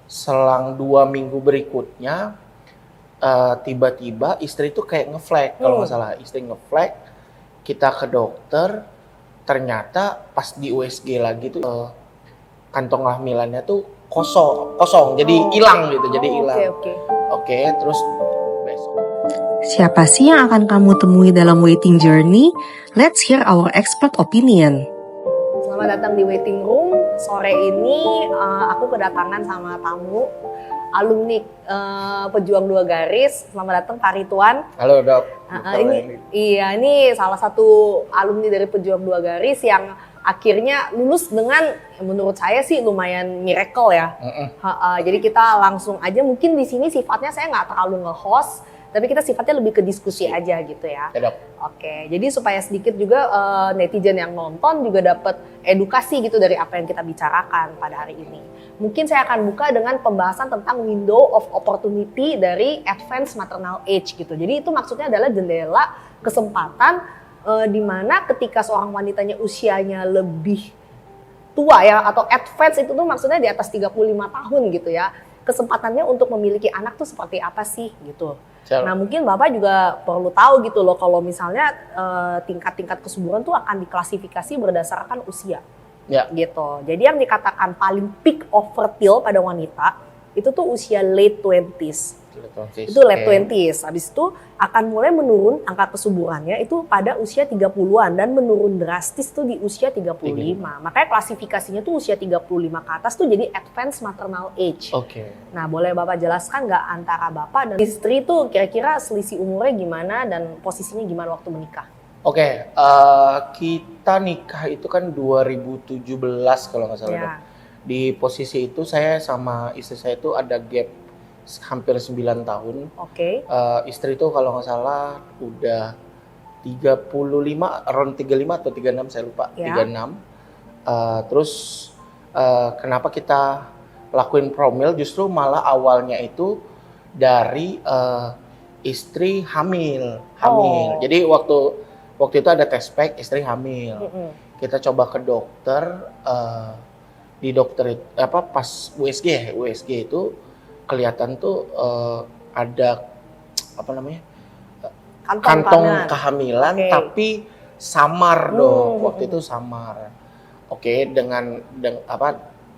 selang 2 minggu berikutnya tiba-tiba istri itu kayak ngeflag kalau nggak salah, istri ngeflag, kita ke dokter, ternyata pas di USG lagi tuh kantong kehamilannya tuh kosong, jadi hilang gitu, jadi hilang. Oke, terus besok. Siapa sih yang akan kamu temui dalam waiting journey? Let's hear our expert opinion. Selamat datang di waiting room. Sore ini aku kedatangan sama tamu alumni Pejuang Dua Garis. Selamat datang Pak Ridwan. Halo dok. Ini salah satu alumni dari Pejuang Dua Garis yang akhirnya lulus dengan menurut saya sih lumayan miracle ya. Jadi kita langsung aja, mungkin di sini sifatnya saya nggak terlalu nge-host, tapi kita sifatnya lebih ke diskusi aja gitu ya. Oke, jadi supaya sedikit juga netizen yang nonton juga dapat edukasi gitu dari apa yang kita bicarakan pada hari ini. Mungkin saya akan buka dengan pembahasan tentang window of opportunity dari advanced maternal age gitu. Jadi itu maksudnya adalah jendela kesempatan di mana ketika seorang wanitanya usianya lebih tua ya, atau advance itu tuh maksudnya di atas 35 tahun gitu ya. Kesempatannya untuk memiliki anak tuh seperti apa sih gitu. Nah mungkin Bapak juga perlu tahu gitu loh, kalau misalnya tingkat-tingkat kesuburan tuh akan diklasifikasi berdasarkan usia. Gitu. Jadi yang dikatakan paling peak of fertile pada wanita itu tuh usia late 20s. Itu late 20s. Habis itu akan mulai menurun angka kesuburannya itu pada usia 30-an dan menurun drastis tuh di usia 35. Makanya klasifikasinya tuh usia 35 ke atas tuh jadi advanced maternal age. Nah, boleh Bapak jelaskan nggak antara Bapak dan istri tuh kira-kira selisih umurnya gimana dan posisinya gimana waktu menikah? Kita nikah itu kan 2017 kalau nggak salah. Di posisi itu saya sama istri saya itu ada gap hampir 9 tahun. Istri itu kalau nggak salah udah 35, around 35 atau 36 saya lupa. 36. Terus kenapa kita lakuin promil, justru malah awalnya itu dari istri hamil. Jadi waktu itu ada tes pack, istri hamil. Kita coba ke dokter, di dokter pas USG itu kelihatan tuh ada kantong kehamilan tapi samar dong. Waktu itu samar.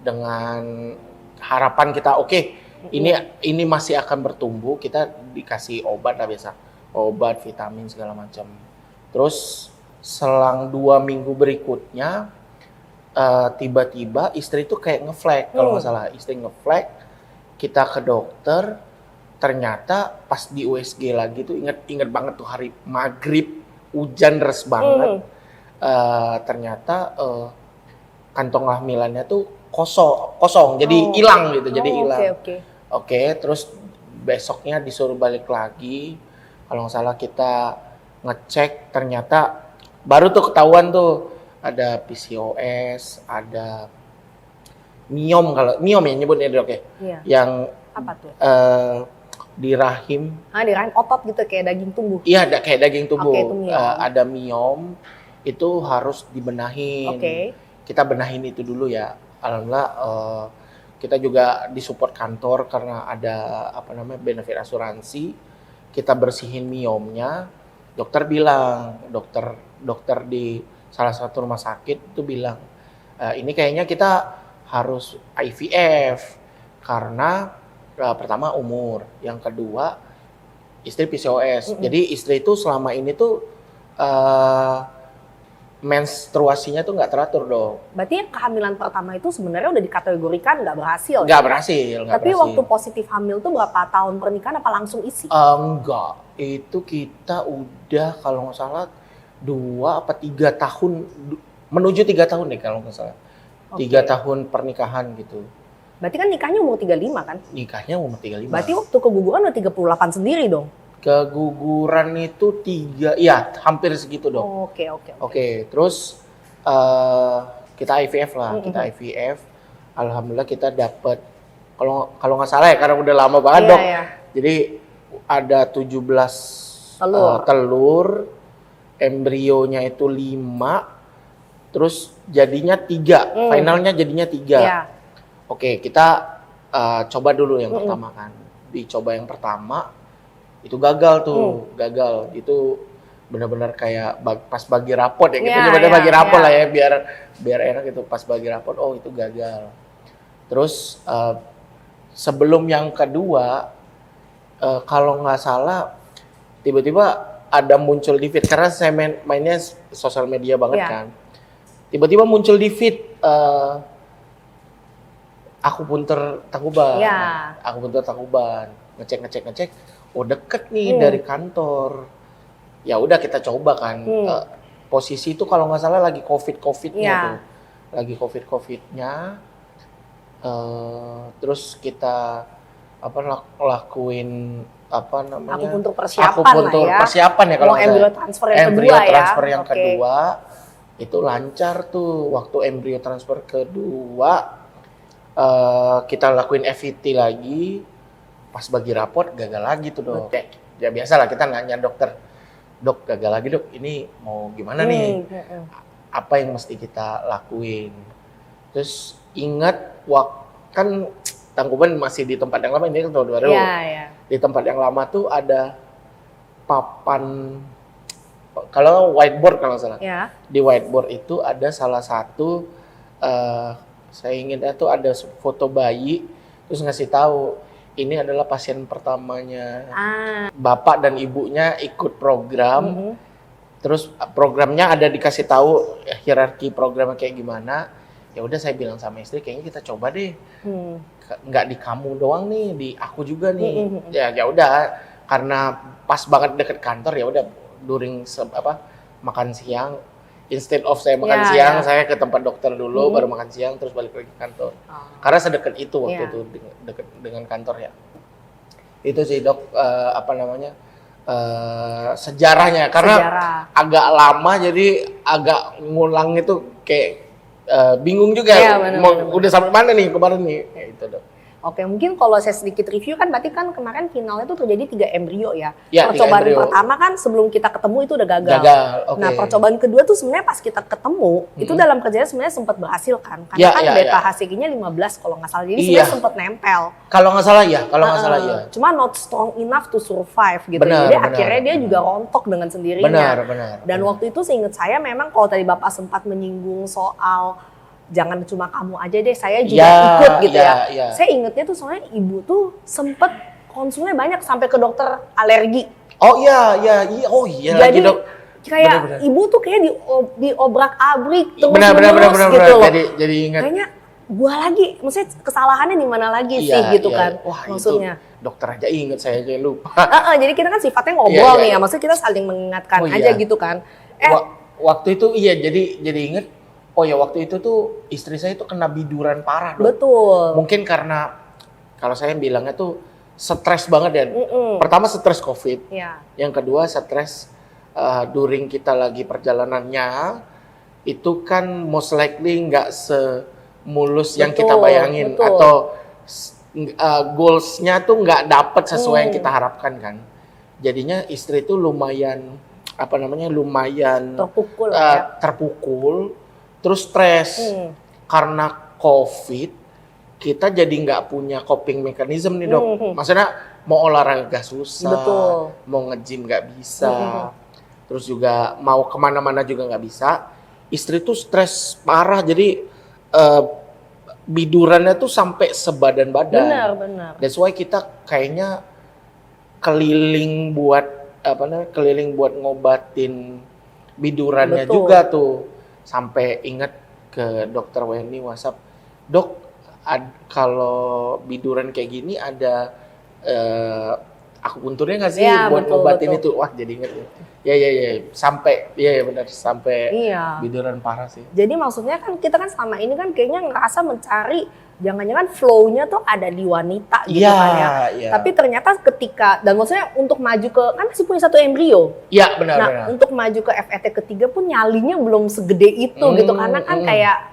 Dengan harapan kita ini masih akan bertumbuh, kita dikasih obat lah, biasa obat, vitamin segala macam. Terus selang 2 minggu berikutnya tiba-tiba istri itu kayak ngeflag kalau nggak salah, istri ngeflag, kita ke dokter, ternyata pas di USG lagi tuh inget banget tuh hari maghrib, hujan deras banget. Ternyata kantong kehamilannya tuh kosong, jadi hilang gitu, jadi hilang. Terus besoknya disuruh balik lagi, kalau nggak salah kita ngecek, ternyata baru tuh ketahuan tuh ada PCOS, ada miom, kalau miom ya nyebutnya dok ya. Yang apa tuh? Di rahim. Di rahim otot gitu kayak daging tumbuh. Iya, kayak daging tumbuh. Ada miom, itu harus dibenahin. Kita benahin itu dulu ya. Alhamdulillah kita juga disupport kantor karena ada benefit asuransi. Kita bersihin miomnya. Dokter bilang, dokter di salah satu rumah sakit itu bilang, ini kayaknya kita harus IVF karena pertama umur, yang kedua istri PCOS. Jadi istri itu selama ini tuh menstruasinya tuh nggak teratur dong. Berarti yang kehamilan pertama itu sebenarnya udah dikategorikan nggak berhasil? Nggak berhasil. Tapi waktu positif hamil tuh berapa tahun pernikahan, apa langsung isi? Enggak, itu kita udah kalau nggak salah 2 apa 3 tahun, menuju 3 tahun deh kalau nggak salah. 3 tahun pernikahan gitu. Berarti kan nikahnya umur 35 kan? Nikahnya umur 35. Berarti waktu keguguran udah 38 sendiri dong? Keguguran itu 3, ya hampir segitu dong. Oke, terus kita IVF lah, kita IVF. Alhamdulillah kita dapet, kalau nggak salah ya, karena udah lama banget dok. Jadi ada 17 telur, embrionya itu 5, terus jadinya 3, finalnya jadinya 3. Oke, kita coba dulu yang pertama kan. Dicoba yang pertama itu gagal tuh, gagal. Itu benar-benar kayak pas bagi rapot ya, kita coba bagi rapot lah ya biar enak itu. Pas bagi rapot, oh itu gagal. Terus sebelum yang kedua, kalau nggak salah tiba-tiba ada muncul di feed, karena saya mainnya sosial media banget kan. Tiba-tiba muncul di feed akupuntur Tangkuban. Akupuntur Tangkuban. Ngecek. Oh deket nih dari kantor. Ya udah kita coba kan. Posisi itu kalau nggak salah lagi COVID-nya tuh. Lagi COVID-nya. Terus kita lakuin akupuntur persiapan ya kalau embryo transfer yang kedua itu lancar tuh. Waktu embryo transfer kedua kita lakuin FET lagi, pas bagi raport gagal lagi tuh dok. Ya biasa lah kita nanya dokter, dok gagal lagi dok, ini mau gimana nih? Apa yang mesti kita lakuin? Terus ingat kan Tangkuban masih di tempat yang lama, ini kan tahun 2000. Di tempat yang lama tuh ada papan, kalau whiteboard kalau salah. Di whiteboard itu ada salah satu, saya ingatnya tuh ada foto bayi, terus ngasih tahu ini adalah pasien pertamanya. Bapak dan ibunya ikut program. Terus programnya ada dikasih tahu hierarki programnya kayak gimana. Ya udah saya bilang sama istri, kayaknya kita coba deh. Nggak di kamu doang nih, di aku juga nih. Ya udah, karena pas banget deket kantor, ya udah during makan siang, instead of saya makan siang, saya ke tempat dokter dulu, baru makan siang, terus balik lagi ke kantor. Karena sedekat itu waktu itu dekat dengan kantor ya. Itu sih dok, sejarahnya, karena agak lama, jadi agak ngulang itu kayak bingung juga, udah sampai mana nih kemarin nih, kayak itu dok. Oke, mungkin kalau saya sedikit review kan, berarti kan kemarin finalnya itu terjadi 3 embrio ya.3 Percobaan embrio pertama kan sebelum kita ketemu itu udah gagal. Okay. Nah, percobaan kedua tuh sebenarnya pas kita ketemu, itu dalam kerjanya sebenarnya sempat berhasil kan. Karena kan beta HCG-nya 15 kalau nggak salah, jadi sebenarnya sempat nempel. Kalau nggak salah ya, Cuma not strong enough to survive gitu. Jadi akhirnya dia juga rontok dengan sendirinya. Benar. Dan waktu itu seingat saya memang kalau tadi Bapak sempat menyinggung soal jangan cuma kamu aja deh, saya juga ikut gitu ya. Saya ingetnya tuh soalnya ibu tuh sempet konsulnya banyak sampai ke dokter alergi. Oh iya. Jadi dok. Kayak bener. Ibu tuh kayak diobrak-abrik terus gitu loh. Jadi ingat. Kayaknya gua lagi, maksudnya kesalahannya di mana lagi sih gitu kan. Wah, maksudnya. Itu dokter aja inget, saya aja lupa. Jadi kita kan sifatnya ngobrol nih ya, maksudnya kita saling mengingatkan aja gitu kan. Waktu itu jadi inget. Oh ya, waktu itu tuh istri saya tuh kena biduran parah dong. Betul. Mungkin karena kalau saya bilangnya tuh stres banget ya. Pertama stres COVID. Yang kedua stres during kita lagi perjalanannya itu kan most likely nggak semulus yang kita bayangin. Atau goals-nya tuh nggak dapet sesuai yang kita harapkan kan. Jadinya istri tuh lumayan terpukul. Terus stres, karena COVID, kita jadi nggak punya coping mechanism nih dok. Maksudnya mau olahraga susah, mau nge-gym nggak bisa, terus juga mau kemana-mana juga nggak bisa. Istri tuh stres parah, jadi bidurannya tuh sampai sebadan-badan. Benar. That's why kita kayaknya keliling buat ngobatin bidurannya juga tuh. Sampai ingat ke dokter Wendy WhatsApp, dok, kalau biduran kayak gini ada akupunturnya nggak sih buat ngobatin itu? Wah, jadi inget ya. Sampai biduran parah sih. Jadi maksudnya kan kita kan selama ini kan kayaknya ngerasa mencari jangan-jangan flow-nya tuh ada di wanita gitu kan ya. Tapi ternyata ketika, dan maksudnya untuk maju ke, kan masih punya 1 embrio. Iya, benar. Untuk maju ke FET ketiga pun nyalinya belum segede itu gitu. Karena kan kayak,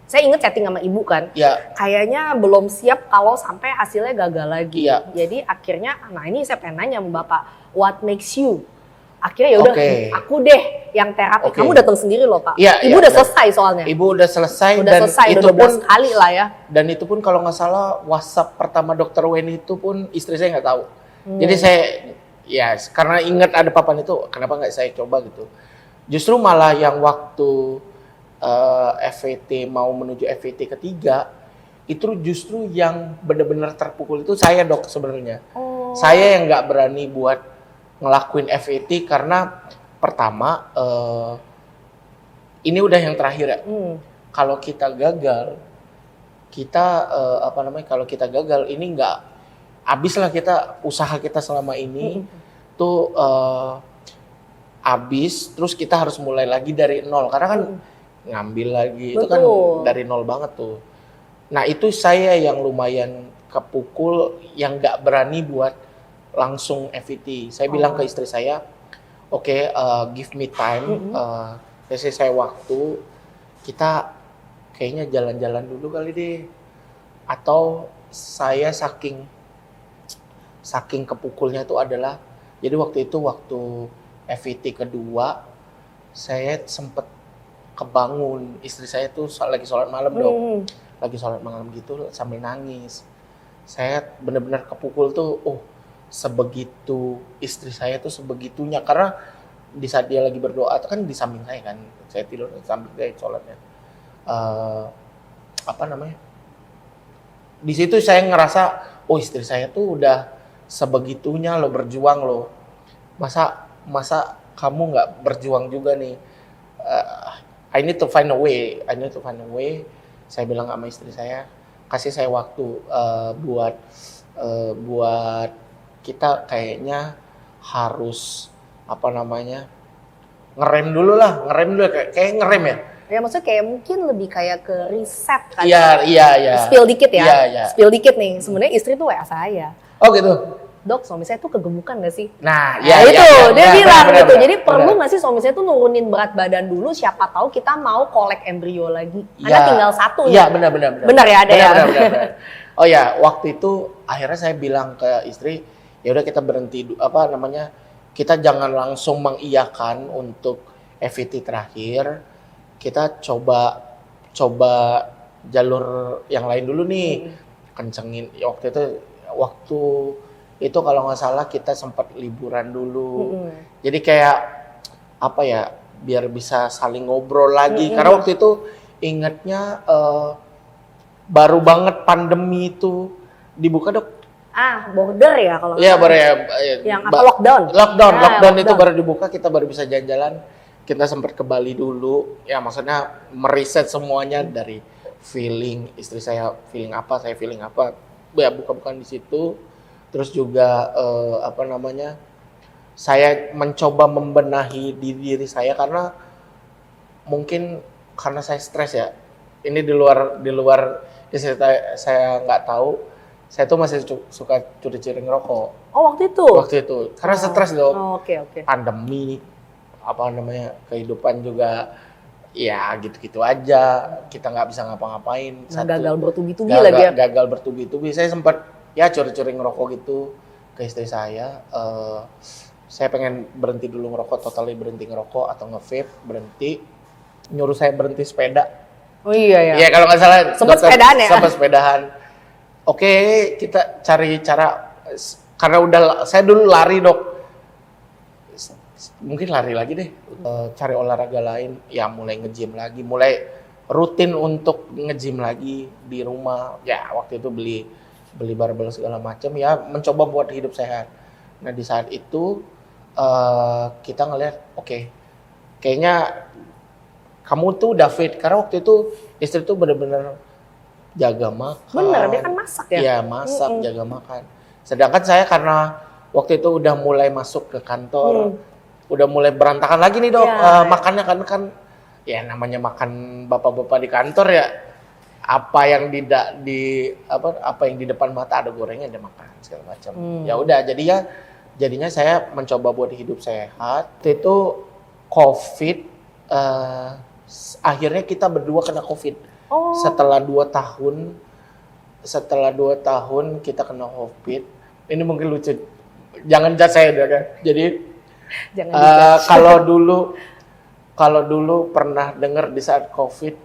saya inget chatting sama ibu kan. Kayaknya belum siap kalau sampai hasilnya gagal lagi. Jadi akhirnya, nah ini saya pengen nanya sama Bapak, what makes you akhirnya ya udah Oke. aku deh yang terapi. Oke. Kamu datang sendiri loh Pak. Iya, Ibu iya, udah iya. selesai soalnya. Ibu udah selesai Udah dan selesai, itu udah 12 pun kali lah ya. dan itu pun kalau nggak salah WhatsApp pertama dokter Weni itu pun istri saya nggak tahu. Jadi saya ya karena ingat ada papan itu, kenapa nggak saya coba gitu. Justru malah yang waktu FVT mau menuju FVT ketiga itu justru yang benar-benar terpukul itu saya dok sebenarnya. Oh. Saya yang nggak berani buat ngelakuin FVT karena pertama ini udah yang terakhir ya. Kalau kita gagal, kita kalau kita gagal ini nggak habis lah kita usaha kita selama ini tuh habis. Terus kita harus mulai lagi dari nol karena kan ngambil lagi itu kan Betul. dari nol banget tuh. Nah itu saya yang lumayan kepukul yang nggak berani buat langsung FVT. Saya bilang ke istri saya, oke, give me time, kasih saya waktu, kita kayaknya jalan-jalan dulu kali deh. Atau saya saking kepukulnya itu adalah, jadi waktu FVT kedua, saya sempet kebangun, istri saya tuh lagi sholat malam dong, lagi sholat malam gitu sambil nangis. Saya benar-benar kepukul tuh, sebegitu istri saya tuh sebegitunya karena di saat dia lagi berdoa itu kan di samping saya kan, saya tidur di samping saya sholatnya. Di situ saya ngerasa, istri saya tuh udah sebegitunya lo berjuang lo. Masa kamu nggak berjuang juga nih? I need to find a way. Saya bilang sama istri saya, kasih saya waktu buat kita kayaknya harus ngerem dulu kayak ngerem ya. Ya maksudnya kayak mungkin lebih kayak ke riset kan. Iya. Spill dikit ya. Iya. Spill dikit nih. Sebenarnya istri tuh WA saya. Oh gitu. Dok, suami saya tuh kegemukan gak sih? Nah, Dia bilang benar, gitu. benar, Jadi benar. perlu nggak sih suami saya tuh nurunin berat badan dulu? Siapa tahu kita mau kolek embrio lagi. Karena Ya, tinggal satu. Iya, benar. Benar ya, ada ya? Benar. Oh ya, waktu itu akhirnya saya bilang ke istri, ya udah kita berhenti, kita jangan langsung mengiyakan untuk FVT terakhir. Kita coba jalur yang lain dulu nih, kencengin. Waktu itu kalau nggak salah kita sempat liburan dulu. Jadi kayak biar bisa saling ngobrol lagi. Karena waktu itu ingatnya baru banget pandemi itu dibuka dok. Border ya kalau Iya nggak baru salah. ya. Yang apa lockdown? Lockdown itu baru dibuka, kita baru bisa jalan-jalan. Kita sempat ke Bali dulu. Ya maksudnya meriset semuanya dari feeling istri saya feeling apa, saya feeling apa. Ya bukan di situ. Terus juga saya mencoba membenahi diri saya karena mungkin karena saya stres ya. Ini di luar istri saya nggak tahu. Saya tuh masih suka curi-curi ngerokok. Oh waktu itu? Waktu itu karena stres dong. Oh, oke. Pandemi kehidupan juga ya gitu-gitu aja, kita nggak bisa ngapa-ngapain. Gagal bertubi-tubi lagi ya? Gagal bertubi-tubi. Saya sempat ya curi-curi ngerokok gitu ke istri saya. Saya pengen berhenti dulu ngerokok, totally berhenti ngerokok atau nge-vape, berhenti. Nyuruh saya berhenti sepeda. Oh iya ya. Iya kalau nggak salah. Sempat sepedahan ya? Sempat sepedahan. Oke, kita cari cara karena saya dulu lari dok. Mungkin lari lagi deh, cari olahraga lain, ya mulai nge-gym lagi, mulai rutin untuk nge-gym lagi di rumah. Ya waktu itu beli barbel segala macam, ya mencoba buat hidup sehat. Nah di saat itu kita ngeliat, oke, kayaknya kamu tuh udah fit, karena waktu itu istri tuh bener-bener jaga makan. Bener, dia kan masak ya? Iya masak, jaga makan. Sedangkan saya karena waktu itu udah mulai masuk ke kantor, udah mulai berantakan lagi nih dok, makannya kan ya namanya makan bapak-bapak di kantor ya, apa yang di depan mata ada gorengnya ada makan segala macam. Ya udah jadinya saya mencoba buat hidup sehat. Itu COVID, akhirnya kita berdua kena COVID. Setelah 2 tahun kita kena COVID. Ini mungkin lucu, jangan judge saya dok ya. Jadi Jangan dijudge. Kalau dulu pernah dengar di saat COVID,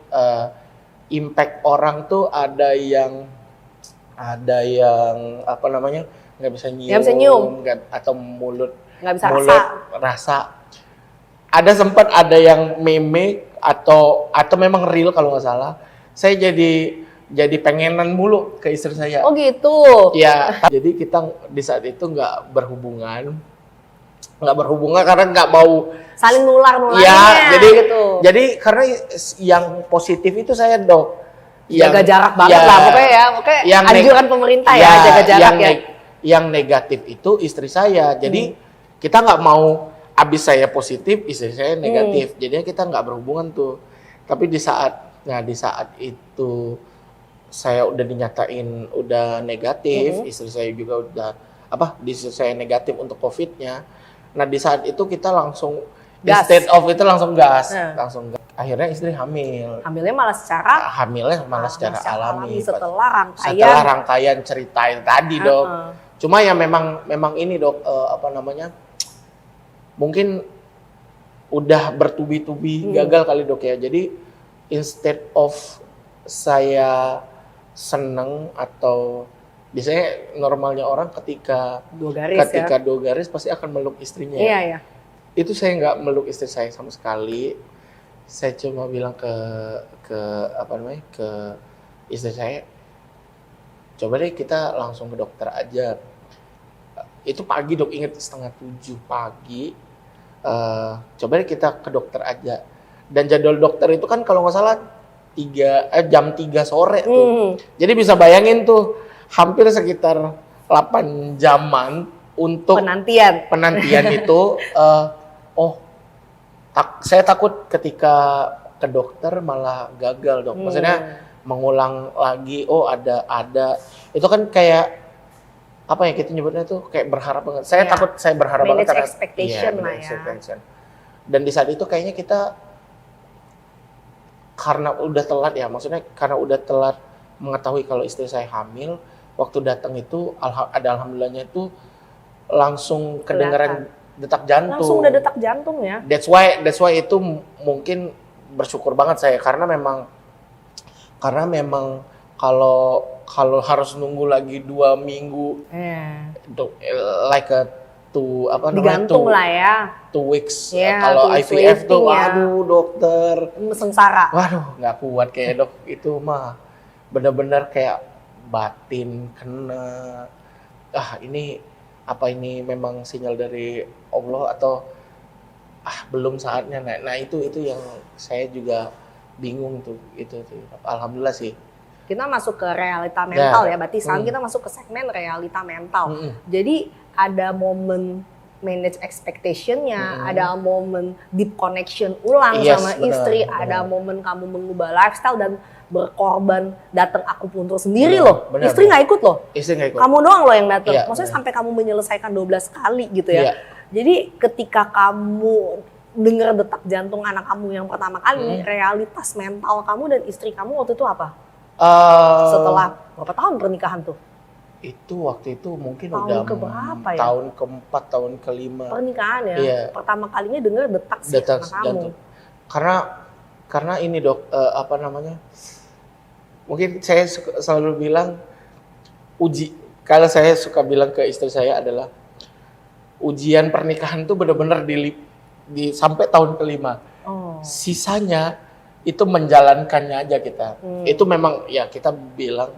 impact orang tuh ada yang apa namanya, nggak bisa nyium, atau mulut Nggak bisa rasa. rasa. Sempat ada yang meme atau memang real kalau nggak salah. Saya jadi pengenan mulu ke istri saya. Oh gitu. Ya, jadi kita di saat itu nggak berhubungan karena nggak mau Saling nular-nularnya ya, gitu. jadi karena yang positif itu saya, Dok. Jaga jarak banget lah pokoknya ya. Pokoknya yang anjuran pemerintah ya, jaga jarak ya. Yang negatif itu istri saya. Jadi kita nggak mau abis saya positif, istri saya negatif. Jadinya kita nggak berhubungan tuh. Tapi di saat itu saya udah dinyatain udah negatif, istri saya juga udah istri saya negatif untuk COVID-nya. Nah di saat itu kita langsung Gas. instead of itu langsung gas. Akhirnya istri hamil. Hamilnya malah secara secara alami setelah rangkaian cerita itu tadi, Dok. Cuma ya memang ini, Dok, mungkin udah bertubi-tubi gagal kali, Dok ya. Jadi instead of saya seneng atau biasanya normalnya orang ketika dua garis pasti akan meluk istrinya. Iya. Itu saya nggak meluk istri saya sama sekali. Saya cuma bilang ke istri saya, coba deh kita langsung ke dokter aja. Itu pagi, Dok, inget 6:30 pagi. Coba deh kita ke dokter aja. Dan jadwal dokter itu kan kalau nggak salah jam 3 sore tuh. Jadi bisa bayangin tuh hampir sekitar 8 jaman untuk penantian itu. Saya takut ketika ke dokter malah gagal, Dok. Maksudnya mengulang lagi, ada. Itu kan kayak apa ya kita nyebutnya tuh kayak berharap banget. Saya takut saya berharap banget karena expectation lah ya. Dan di saat itu kayaknya kita karena udah telat ya, maksudnya karena udah telat mengetahui kalau istri saya hamil, waktu datang itu alhamdulillahnya itu langsung kedengaran detak jantung. Langsung udah detak jantung ya. That's why itu mungkin bersyukur banget saya karena memang kalau harus nunggu lagi 2 minggu, digantung lah ya. 2 weeks. Kalau IVF tuh, aduh dokter, sengsara. Waduh, nggak kuat kayak, Dok. Itu mah benar-benar kayak batin kena. Ini memang sinyal dari Allah atau belum saatnya. Nah itu yang saya juga bingung tuh. Itu alhamdulillah sih. Kita masuk ke realita mental ya, berarti sekarang kita masuk ke segmen realita mental. Jadi ada momen manage expectation-nya, ada momen deep connection ulang sama istri, ada momen kamu mengubah lifestyle dan berkorban datang akupuntur sendiri loh. Istri nggak ikut loh. Kamu doang loh yang datang. Maksudnya sampai kamu menyelesaikan 12 kali gitu ya. Jadi ketika kamu dengar detak jantung anak kamu yang pertama kali, realitas mental kamu dan istri kamu waktu itu apa? Setelah berapa tahun pernikahan tuh? Itu waktu itu mungkin tahun udah keberapa ya? Tahun keempat, tahun kelima. Pernikahan ya? Pertama kalinya dengar detak anak kamu. Karena ini, Dok, mungkin saya selalu bilang kalau saya suka bilang ke istri saya adalah ujian pernikahan tuh benar-benar di sampai tahun kelima. Sisanya itu menjalankannya aja kita. Itu memang ya kita bilang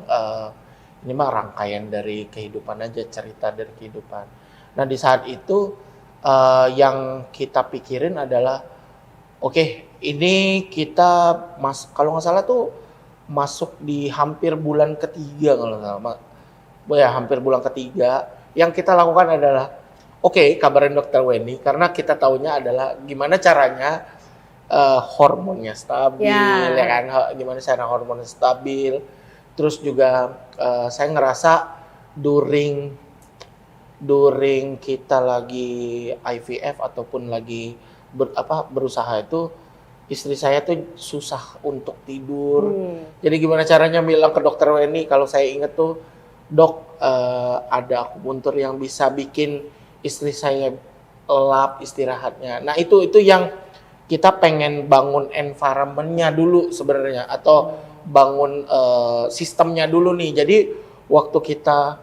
ini mah rangkaian dari kehidupan aja, cerita dari kehidupan. Nah di saat itu yang kita pikirin adalah ini kita kalau nggak salah tuh masuk di hampir bulan ketiga kalau nggak salah. Hampir bulan ketiga. Yang kita lakukan adalah kabarin Dokter Weni karena kita taunya adalah gimana caranya hormonnya stabil, ya kan? Gimana cara hormonnya stabil. Terus juga saya ngerasa during kita lagi IVF ataupun lagi berusaha itu istri saya tuh susah untuk tidur. Jadi gimana caranya bilang ke Dokter Weni kalau saya inget tuh, Dok, ada akupuntur yang bisa bikin istri saya lap istirahatnya. Nah itu yang kita pengen bangun environment-nya dulu sebenarnya, atau bangun sistemnya dulu nih. Jadi waktu kita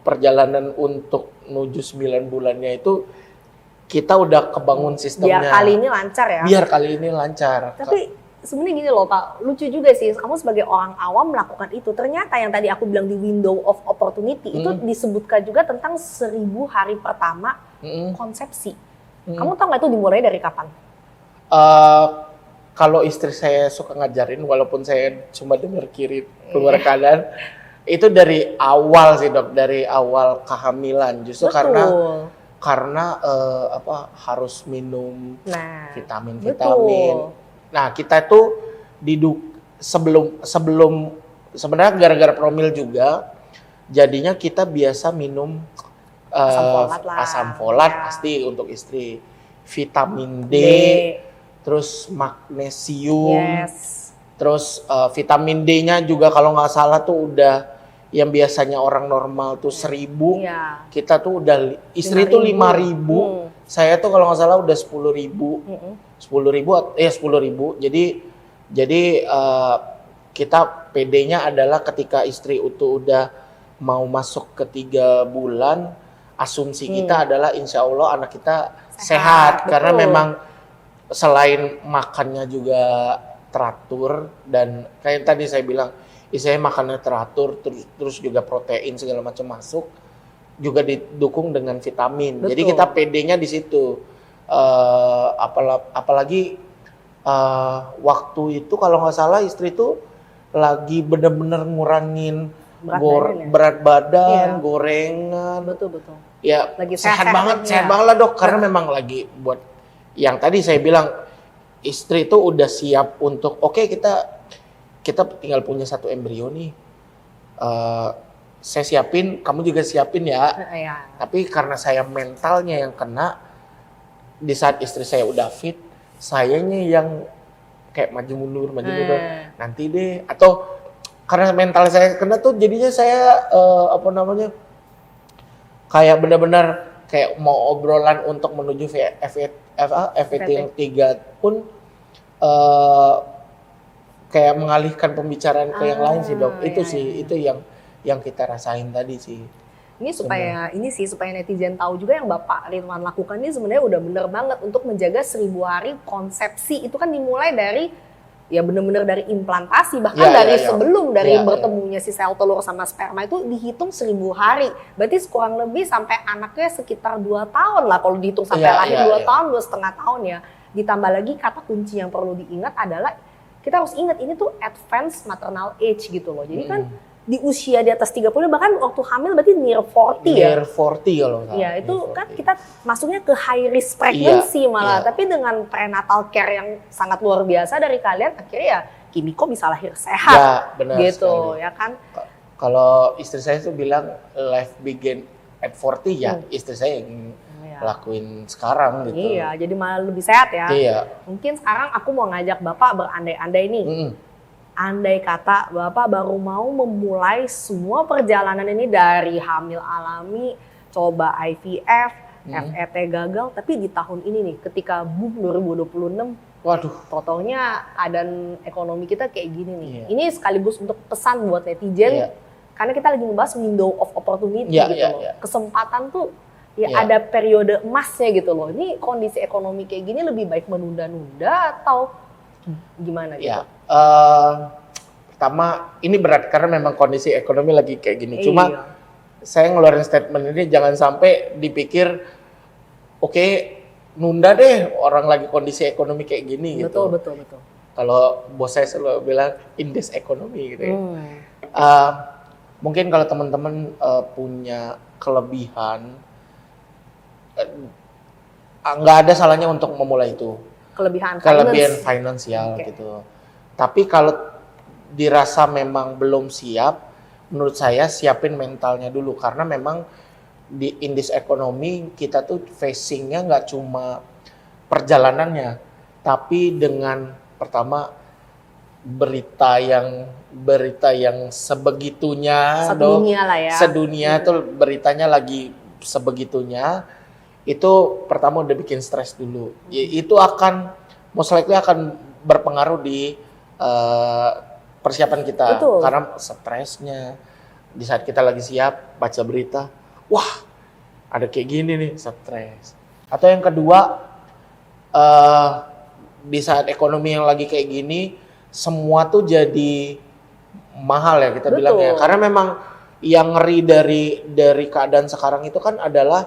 perjalanan untuk menuju 9 bulannya itu kita udah kebangun sistemnya. Biar kali ini lancar ya. Biar kali ini lancar. Tapi sebenarnya gini loh Pak, lucu juga sih kamu sebagai orang awam melakukan itu. Ternyata yang tadi aku bilang di window of opportunity itu disebutkan juga tentang 1000 hari pertama konsepsi. Kamu tahu nggak itu dimulai dari kapan? Kalau istri saya suka ngajarin, walaupun saya cuma dengar kiri keluar kanan, itu dari awal sih Dok, dari awal kehamilan. Justru karena harus minum vitamin. Nah kita itu sebelum sebenarnya gara-gara promil juga, jadinya kita biasa minum asam folat pasti untuk istri, vitamin D. Terus magnesium, terus vitamin D-nya juga kalau nggak salah tuh udah yang biasanya orang normal tuh 1000, kita tuh udah istri tuh 5000, saya tuh kalau nggak salah udah 10.000, 10.000. Jadi kita PD-nya adalah ketika istri itu udah mau masuk ke 3 bulan, asumsi kita adalah insya Allah anak kita sehat. Karena memang selain makannya juga teratur, dan kayak tadi saya bilang istilahnya makannya teratur, terus juga protein segala macam masuk, juga didukung dengan vitamin. Jadi kita PD-nya di situ. Apalagi waktu itu kalau nggak salah istri tuh lagi bener-bener ngurangin berat badan, gorengan. Betul. Ya, lagi sehat banget lah Dok, karena memang lagi buat yang tadi saya bilang, istri itu udah siap untuk kita tinggal punya 1 embrio nih. Saya siapin, kamu juga siapin ya. Tapi karena saya mentalnya yang kena, di saat istri saya udah fit, sayanya yang kayak maju mundur. Nanti deh, atau karena mental saya kena tuh jadinya saya kayak benar-benar kayak mau obrolan untuk menuju FET yang 3 pun kayak mengalihkan pembicaraan ke yang lain sih Dok. Itu yang kita rasain tadi sih. Ini supaya netizen tahu juga yang Bapak Ridwan lakukan ini sebenarnya udah bener banget untuk menjaga 1000 hari konsepsi. Itu kan dimulai dari ya bener-bener dari implantasi, bahkan sebelum bertemunya si sel telur sama sperma itu dihitung 1000 hari. Berarti kurang lebih sampai anaknya sekitar 2 tahun lah kalau dihitung sampai lahir 2 tahun, 2,5 tahun ya. Ditambah lagi kata kunci yang perlu diingat adalah kita harus ingat ini tuh advanced maternal age gitu loh. Jadi kan di usia di atas 30 bahkan waktu hamil berarti near 40 ya. Near 40 kalau nggak. Iya, itu kan kita masuknya ke high risk pregnancy malah. Tapi dengan prenatal care yang sangat luar biasa dari kalian, akhirnya ya Kimiko bisa lahir sehat. Ya, benar gitu sekali. Ya kan. Kalau istri saya tuh bilang life begin at 40 ya, istri saya yang lakuin sekarang gitu. Iya, jadi malah lebih sehat ya. Iya. Mungkin sekarang aku mau ngajak Bapak berandai-andai nih. Andai kata Bapak baru mau memulai semua perjalanan ini dari hamil alami, coba IVF, FET gagal, tapi di tahun ini nih ketika boom 2026, waduh, totalnya keadaan ekonomi kita kayak gini nih. Ini sekaligus untuk pesan buat netizen, karena kita lagi membahas window of opportunity gitu loh. Kesempatan tuh ada periode emasnya gitu loh. Ini kondisi ekonomi kayak gini lebih baik menunda-nunda atau gimana gitu? Pertama ini berat karena memang kondisi ekonomi lagi kayak gini. Cuma saya ngeluarin statement ini jangan sampai dipikir oke, nunda deh orang lagi kondisi ekonomi kayak gini gitu. Betul. Kalau bos saya selalu bilang indes ekonomi gitu ya. Mungkin kalau teman-teman punya kelebihan, nggak ada salahnya untuk memulai itu. Kelebihan finansial gitu. Tapi kalau dirasa memang belum siap, menurut saya siapin mentalnya dulu, karena memang di indis ekonomi kita tuh facingnya nggak cuma perjalanannya, tapi dengan pertama berita yang sebegitunya, sedunia lah ya. Sedunia tuh beritanya lagi sebegitunya, itu pertama udah bikin stres dulu. Itu akan most likely akan berpengaruh di persiapan kita. Betul. Karena stresnya di saat kita lagi siap baca berita, wah ada kayak gini nih, stres. Atau yang kedua, di saat ekonomi yang lagi kayak gini, semua tuh jadi mahal ya kita bilang ya. Karena memang yang ngeri dari keadaan sekarang itu kan adalah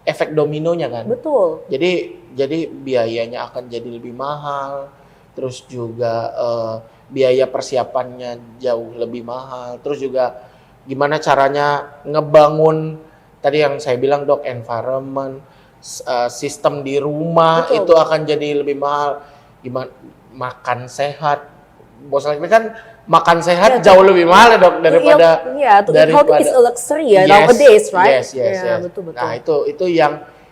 efek dominonya kan. Betul. Jadi biayanya akan jadi lebih mahal, terus juga biaya persiapannya jauh lebih mahal, terus juga gimana caranya ngebangun tadi yang saya bilang Dok, environment, sistem di rumah. Betul. Itu akan jadi lebih mahal. Gimana makan sehat, bos lagi kan makan sehat jauh lebih mahal ya Dok daripada to eat healthy is a luxury ya nowadays, right? Yes. Betul. Nah,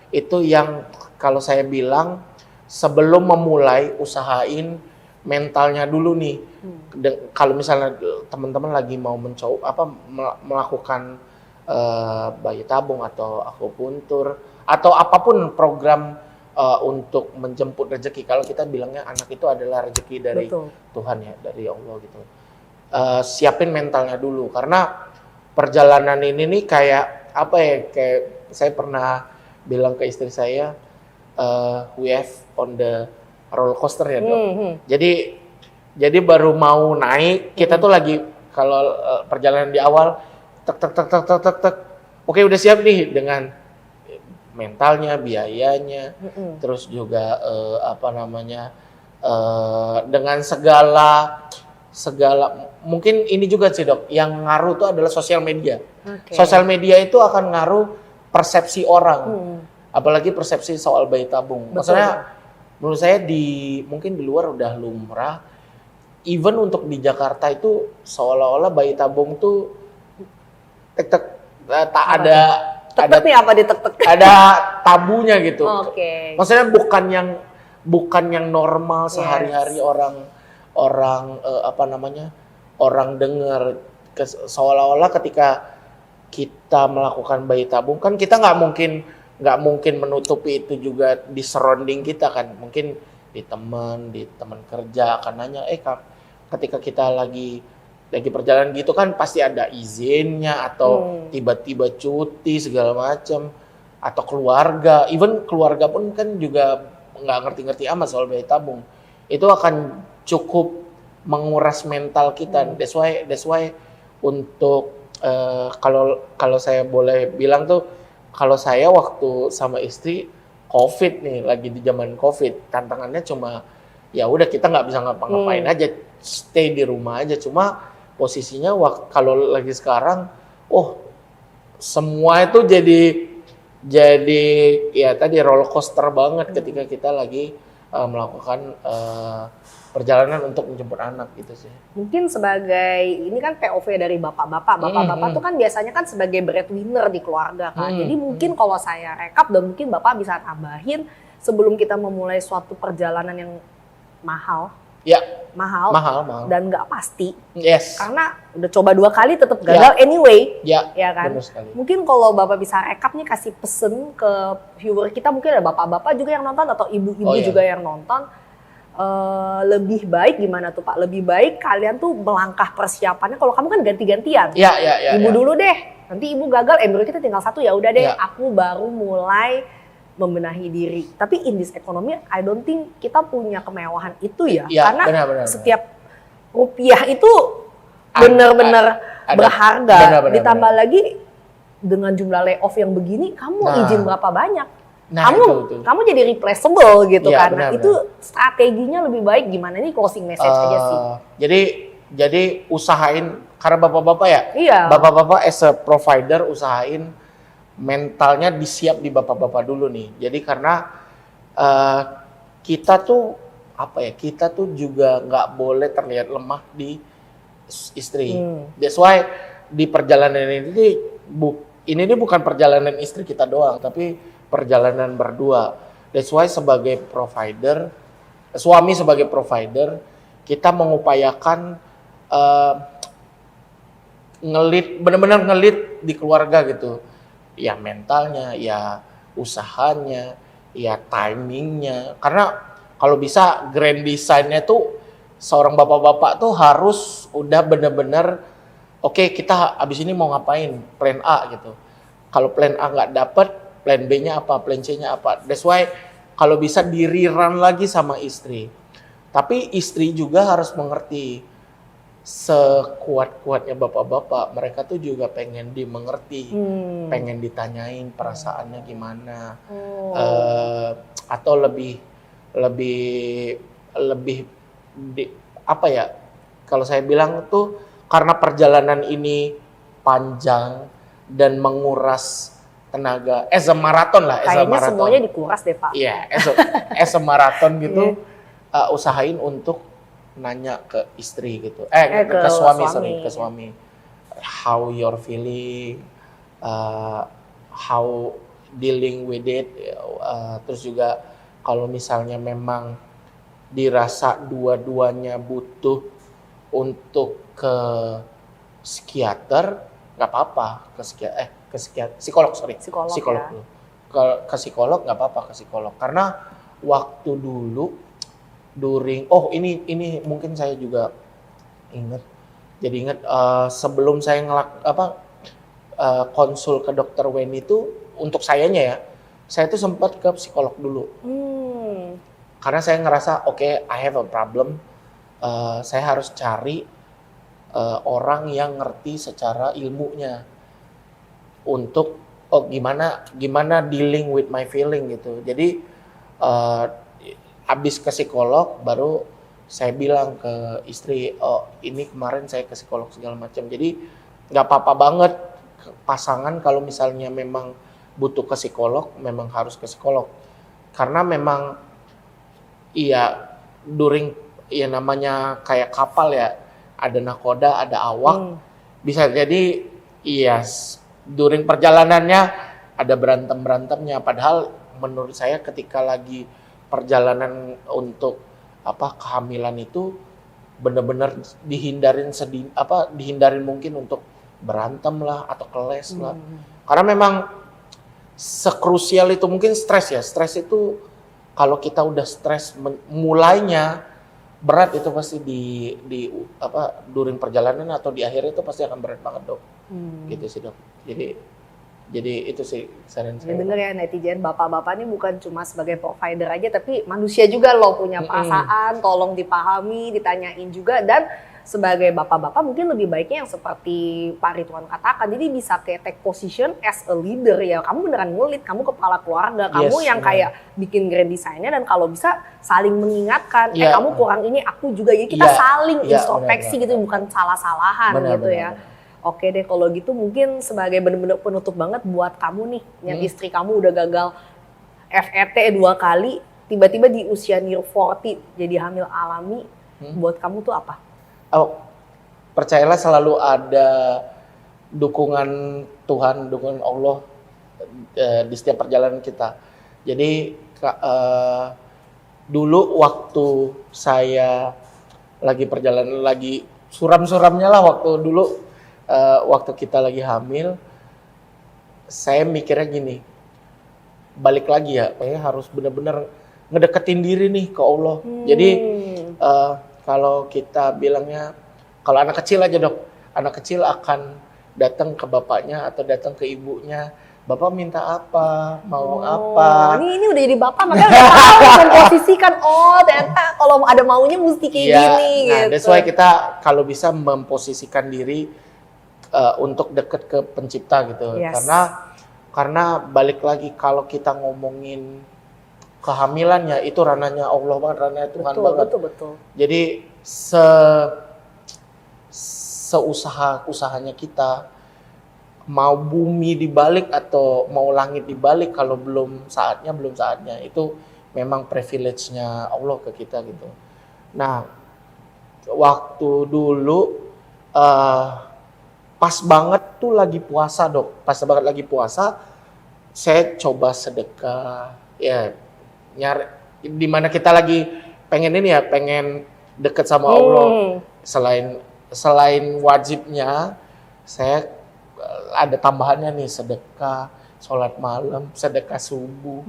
itu yang kalau saya bilang sebelum memulai usahain mentalnya dulu nih. Kalau misalnya teman-teman lagi mau melakukan bayi tabung atau akupuntur atau apapun program untuk menjemput rezeki. Kalau kita bilangnya anak itu adalah rezeki dari Tuhan ya, dari Allah gitu. Siapin mentalnya dulu karena perjalanan ini nih kayak apa ya, kayak saya pernah bilang ke istri saya, we have on the roller coaster ya Dok. Jadi baru mau naik, kita tuh lagi kalau perjalanan di awal tek. Oke, udah siap nih dengan mentalnya, biayanya, terus juga dengan segala mungkin ini juga sih Dok, yang ngaruh tuh adalah sosial media. Sosial media itu akan ngaruh persepsi orang, apalagi persepsi soal bayi tabung. Maksudnya menurut saya mungkin di luar udah lumrah, even untuk di Jakarta itu seolah-olah bayi tabung tuh tak ada tek-tek nih apa di tek-tek? Ada tabunya gitu. Maksudnya bukan yang normal sehari-hari orang dengar, seolah-olah ketika kita melakukan bayi tabung kan kita nggak mungkin menutupi itu juga di surrounding kita kan, mungkin di teman kerja akan nanya, ketika kita lagi perjalanan gitu kan pasti ada izinnya atau tiba-tiba cuti segala macam, atau even keluarga pun kan juga nggak ngerti-ngerti amat soal bayi tabung. Itu akan cukup menguras mental kita. That's why untuk kalau saya boleh bilang tuh, kalau saya waktu sama istri COVID nih, lagi di zaman COVID, tantangannya cuma ya udah kita nggak bisa ngapa-ngapain aja, stay di rumah aja. Cuma posisinya kalau lagi sekarang, semua itu jadi ya tadi roller coaster banget ketika kita lagi melakukan perjalanan untuk menjemput anak gitu sih. Mungkin sebagai ini kan POV dari bapak-bapak tuh kan biasanya kan sebagai breadwinner di keluarga kan. Jadi mungkin kalau saya rekap dan mungkin bapak bisa tambahin sebelum kita memulai suatu perjalanan yang mahal. Ya. Mahal dan nggak pasti. Yes. Karena udah coba 2 kali tetap gagal anyway. Ya kan. benar sekali. Mungkin kalau bapak bisa rekap nih, kasih pesen ke viewer kita, mungkin ada bapak-bapak juga yang nonton atau ibu-ibu juga yang nonton. Lebih baik gimana tuh Pak? Lebih baik kalian tuh melangkah persiapannya. Kalau kamu kan ganti-gantian. Ibu dulu deh. Nanti ibu gagal, embryo kita tinggal 1 ya udah deh. Aku baru mulai membenahi diri. Tapi in this economy, I don't think kita punya kemewahan itu ya. Karena benar. setiap rupiah itu benar-benar berharga. Ditambah lagi dengan jumlah layoff yang begini, kamu izin berapa banyak? Kamu jadi replaceable gitu kan. Itu strateginya lebih baik gimana? Ini closing message aja sih. Jadi usahain, karena bapak-bapak ya. Iya. Bapak-bapak as a provider usahain mentalnya disiap di bapak-bapak dulu nih. Jadi karena kita tuh juga nggak boleh terlihat lemah di istri. That's why di perjalanan ini bukan perjalanan istri kita doang, tapi perjalanan berdua. That's why sebagai provider, suami sebagai provider, kita mengupayakan benar-benar ngelit di keluarga gitu. ya mentalnya, ya usahanya, ya timingnya. Karena kalau bisa grand design-nya tuh seorang bapak-bapak tuh harus udah bener-bener oke, kita abis ini mau ngapain, plan A gitu. Kalau plan A nggak dapet, plan B-nya apa, plan C-nya apa. That's why kalau bisa di-rerun lagi sama istri. Tapi istri juga harus mengerti, sekuat-kuatnya bapak-bapak, mereka tuh juga pengen dimengerti, pengen ditanyain perasaannya gimana, atau lebih apa ya? Kalau saya bilang tuh karena perjalanan ini panjang dan menguras tenaga, as a marathon lah, Kayaknya semuanya dikuras deh Pak. Iya, as a marathon gitu, usahain untuk nanya ke istri gitu, ke suami, ke suami, how you're feeling, how dealing with it, terus juga kalau misalnya memang dirasa dua-duanya butuh untuk ke psikiater, nggak apa-apa, psikolog Ya. dulu. Ke psikolog nggak apa-apa, ke psikolog, karena waktu dulu ini mungkin saya juga ingat sebelum saya konsul ke dokter Weni itu, untuk sayanya ya, saya tuh sempat ke psikolog dulu. Karena saya ngerasa I have a problem, saya harus cari orang yang ngerti secara ilmunya untuk gimana dealing with my feeling gitu. Jadi habis ke psikolog baru saya bilang ke istri, ini kemarin saya ke psikolog segala macam. Jadi nggak apa-apa banget pasangan kalau misalnya memang butuh ke psikolog, memang harus ke psikolog. Karena memang namanya kayak kapal ya, ada nakoda, ada awak. Bisa jadi during perjalanannya ada berantem-berantemnya. Padahal menurut saya ketika lagi perjalanan untuk kehamilan itu benar-benar dihindarin mungkin untuk berantem lah atau keles lah. Karena memang sekrusial itu mungkin stres ya. Stres itu kalau kita udah stres mulainya berat, itu pasti during perjalanan atau di akhir itu pasti akan berat banget, Dok. Gitu sih, Dok. Jadi itu sih saran saya. Bener ya netizen, bapak-bapak ini bukan cuma sebagai provider aja, tapi manusia juga loh, punya perasaan, tolong dipahami, ditanyain juga. Dan sebagai bapak-bapak mungkin lebih baiknya yang seperti Pak Ridwan katakan, jadi bisa kayak take position as a leader ya. Kamu beneran ngulit, kamu kepala keluarga, kamu yang kayak bikin grand design-nya, dan kalau bisa saling mengingatkan, kamu kurang ini, aku juga. Jadi kita saling introspeksi gitu, bukan salah-salahan gitu ya. Oke deh, kalau gitu mungkin sebagai bener-bener penutup banget buat kamu nih, yang istri kamu udah gagal FET 2 kali, tiba-tiba di usia near 40 jadi hamil alami, buat kamu tuh apa? Percayalah selalu ada dukungan Tuhan, dukungan Allah di setiap perjalanan kita. Jadi dulu waktu saya lagi perjalanan, lagi suram-suramnya lah waktu dulu, waktu kita lagi hamil, saya mikirnya gini, balik lagi ya, harus benar-benar ngedeketin diri nih ke Allah. Jadi kalau kita bilangnya, kalau anak kecil aja, Dok, anak kecil akan datang ke bapaknya atau datang ke ibunya, Bapak minta apa, mau apa. Ini udah jadi bapak, makanya udah tahu memposisikan, ternyata kalau ada maunya mesti kayak gini. Nah, that's why kita kalau bisa memposisikan diri untuk deket ke pencipta gitu. Karena balik lagi, kalau kita ngomongin kehamilannya itu ranahnya Allah banget, ranahnya Tuhan banget. Betul. Jadi usahanya kita, mau bumi dibalik atau mau langit dibalik, kalau belum saatnya itu memang privilege-nya Allah ke kita gitu. Nah, waktu dulu pas banget tuh lagi puasa, Dok. Pas banget lagi puasa, saya coba sedekah. Ya, nyari dimana kita lagi pengen deket sama Allah. Selain wajibnya, saya ada tambahannya nih, sedekah, sholat malam, sedekah subuh.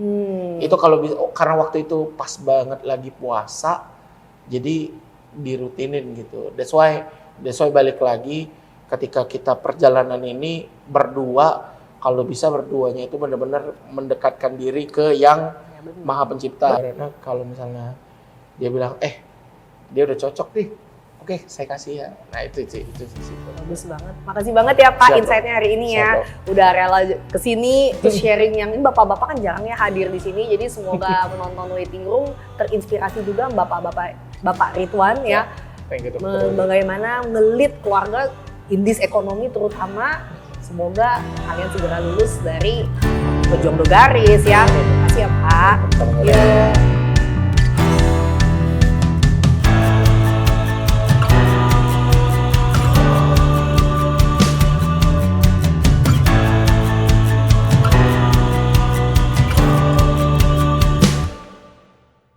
Itu kalau bisa, karena waktu itu pas banget lagi puasa, jadi dirutinin gitu. That's why balik lagi ketika kita perjalanan ini berdua, kalau bisa berduanya itu benar-benar mendekatkan diri ke yang Maha Pencipta. Karena kalau misalnya dia bilang, dia udah cocok nih, oke saya kasih ya. Nah itu sih. Bagus banget. Makasih banget ya Pak Siap, insight-nya hari ini ya. Udah rela kesini terus sharing yang ini bapak-bapak kan jarang ya hadir di sini. Jadi semoga penonton Waiting Room terinspirasi juga Bapak Ridwan ya. Bagaimana ngelit keluarga indis ekonomi terutama. Semoga kalian segera lulus dari Pejuang Dua Garis ya. Terima kasih ya Pak. Ya.